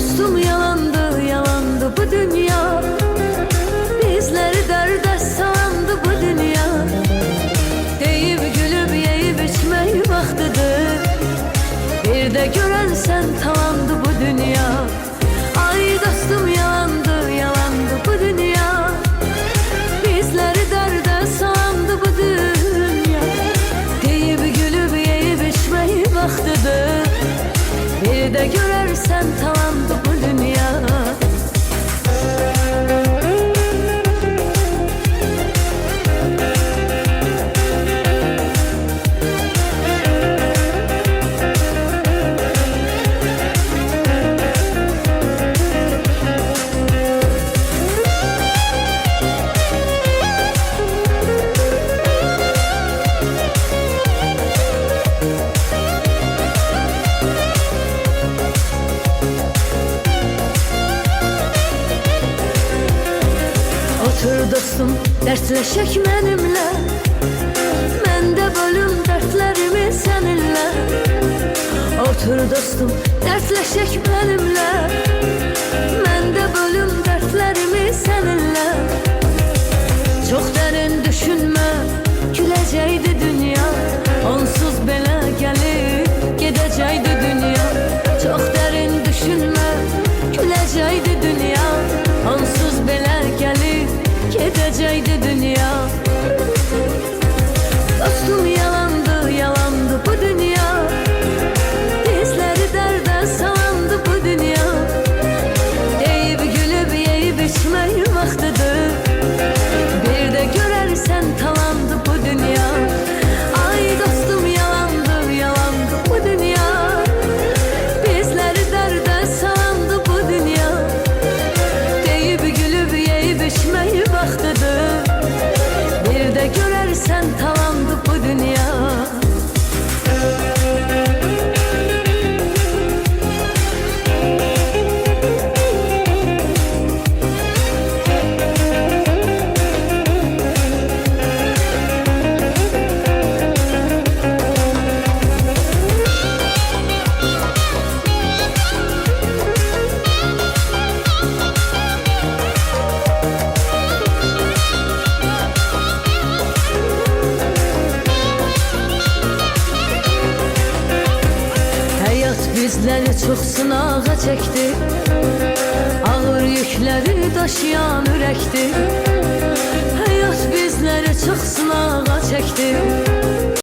Dostum yalandı, yalandı bu dünya. Bizleri derde salandı bu dünya. Deyip gülüp yeyip içmek vaktidir. Bir de gören sen tamamdı bu dünya. Ay dostum yalandı, yalandı bu dünya. Bizleri derde salandı bu dünya. Deyip gülüp yeyip içmek vaktidir. Bir de görersen tamamdı bu dünya. Otur dostum, dertleşek benimle. Ben de bölüm dertlerimi seninle. Otur dostum, dertleşek benimle. Ben de bölüm dertlerimi seninle. Çok derin düşünme, güləcəkdi dünya. Onsuz belə gelip gedəcəkdi dünya. Çok derin düşünme, güləcəkdi dünya. Onsuz belə gelip gedəcəkdi dünya. Dostum yalandı, yalandı bu dünya. Bizleri derde salandı bu dünya. Deyip gülüp yeyip içmek vaktidir. Bir de görersen tamamdı bu dünya. Ay dostum yalandı, yalandı bu dünya. Bizleri derde salandı bu dünya. Deyip gülüp yeyip içmek vaktidir. Bir de görersen tamamdı bu dünya. Bizleri çok sınağa çekti. Ağır yükleri taşıyan yürekti. Hayat bizleri çok sınağa çekti.